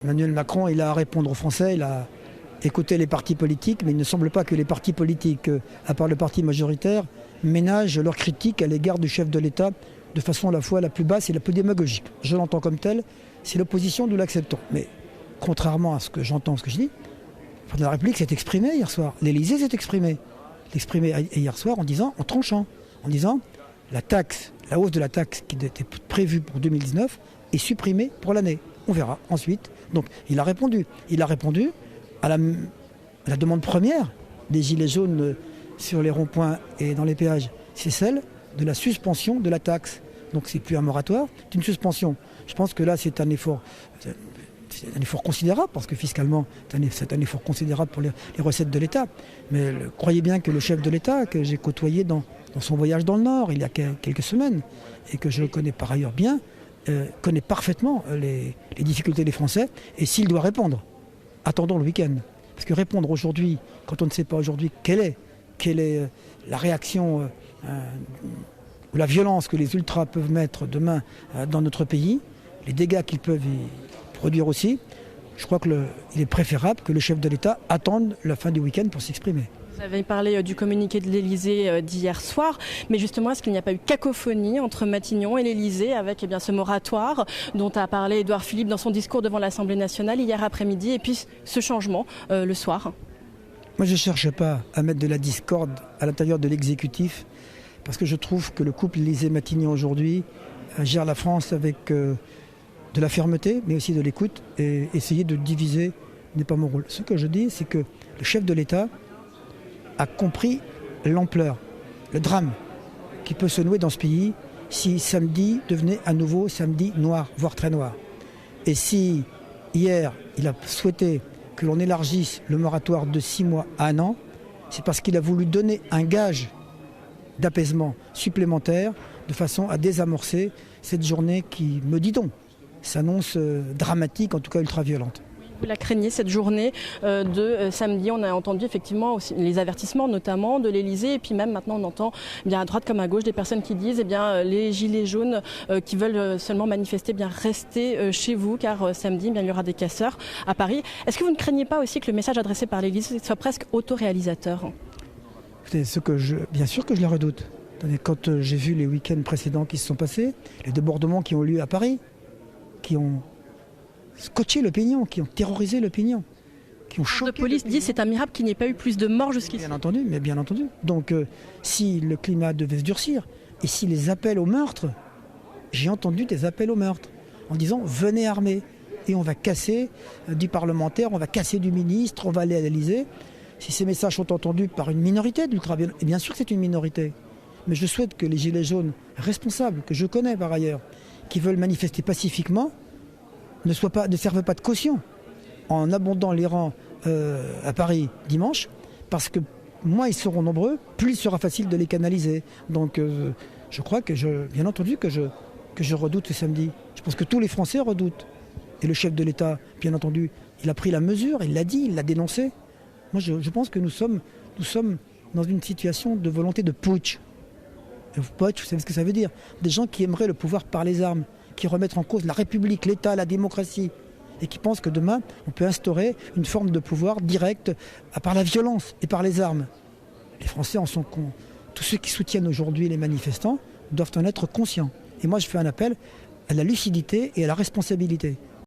Emmanuel Macron, il a à répondre aux Français, il a écouté les partis politiques, mais il ne semble pas que les partis politiques, à part le parti majoritaire, ménagent leur critique à l'égard du chef de l'État de façon à la fois la plus basse et la plus démagogique. Je l'entends comme tel, c'est l'opposition, nous l'acceptons. Mais contrairement à ce que j'entends, ce que je dis, le président de la République s'est exprimé hier soir. L'Élysée s'est exprimé. Il s'est exprimé hier soir en tranchant, en disant la hausse de la taxe qui était prévue pour 2019 est supprimée pour l'année. On verra ensuite. Donc il a répondu. Il a répondu à la demande première des Gilets jaunes sur les ronds-points et dans les péages. C'est celle de la suspension de la taxe. Donc c'est plus un moratoire, c'est une suspension. Je pense que là c'est un effort considérable, parce que fiscalement c'est un effort considérable pour les recettes de l'État. Mais croyez bien que le chef de l'État, que j'ai côtoyé dans son voyage dans le Nord il y a quelques semaines, et que je le connais par ailleurs bien, connaît parfaitement les difficultés des Français. Et s'il doit répondre, attendons le week-end. Parce que répondre aujourd'hui, quand on ne sait pas aujourd'hui quelle est la réaction ou la violence que les ultras peuvent mettre demain dans notre pays, les dégâts qu'ils peuvent y produire aussi, je crois qu'il est préférable que le chef de l'État attende la fin du week-end pour s'exprimer. Vous avez parlé du communiqué de l'Élysée d'hier soir, mais justement, est-ce qu'il n'y a pas eu cacophonie entre Matignon et l'Élysée avec ce moratoire dont a parlé Édouard Philippe dans son discours devant l'Assemblée nationale hier après-midi, et puis ce changement le soir? Moi, je ne cherche pas à mettre de la discorde à l'intérieur de l'exécutif, parce que je trouve que le couple Élysée-Matignon aujourd'hui gère la France avec de la fermeté, mais aussi de l'écoute, et essayer de diviser n'est pas mon rôle. Ce que je dis, c'est que le chef de l'État a compris l'ampleur, le drame qui peut se nouer dans ce pays si samedi devenait à nouveau samedi noir, voire très noir. Et si hier, il a souhaité que l'on élargisse le moratoire de 6 mois à 1 an, c'est parce qu'il a voulu donner un gage d'apaisement supplémentaire de façon à désamorcer cette journée qui, me dit-on, s'annonce dramatique, en tout cas ultra-violente. Vous la craignez, cette journée de samedi? On a entendu effectivement aussi les avertissements, notamment de l'Élysée, et puis même maintenant on entend à droite comme à gauche des personnes qui disent les gilets jaunes qui veulent seulement manifester, restez chez vous, car samedi il y aura des casseurs à Paris. Est-ce que vous ne craignez pas aussi que le message adressé par l'Élysée soit presque autoréalisateur? Bien sûr que je la redoute. Quand j'ai vu les week-ends précédents qui se sont passés, les débordements qui ont lieu à Paris, qui ont scotché l'opinion, qui ont terrorisé l'opinion, qui ont choqué. La police dit que c'est un miracle qu'il n'y ait pas eu plus de morts jusqu'ici. Bien entendu. Donc si le climat devait se durcir, et si les appels au meurtre, j'ai entendu des appels au meurtre, en disant venez armés, et on va casser du parlementaire, on va casser du ministre, on va aller à l'Élysée. Si ces messages sont entendus par une minorité d'ultra-violents, et bien sûr que c'est une minorité, mais je souhaite que les gilets jaunes responsables, que je connais par ailleurs, qui veulent manifester pacifiquement, ne servent pas de caution en abondant les rangs à Paris dimanche, parce que moins ils seront nombreux, plus il sera facile de les canaliser. Donc je crois bien entendu que je redoute ce samedi. Je pense que tous les Français redoutent. Et le chef de l'État, bien entendu, il a pris la mesure, il l'a dit, il l'a dénoncé. Moi je pense que nous sommes dans une situation de volonté de putsch. Et putsch, vous savez ce que ça veut dire? Des gens qui aimeraient le pouvoir par les armes, qui remettent en cause la République, l'État, la démocratie, et qui pensent que demain, on peut instaurer une forme de pouvoir direct par la violence et par les armes. Les Français en sont cons. Tous ceux qui soutiennent aujourd'hui les manifestants doivent en être conscients. Et moi, je fais un appel à la lucidité et à la responsabilité.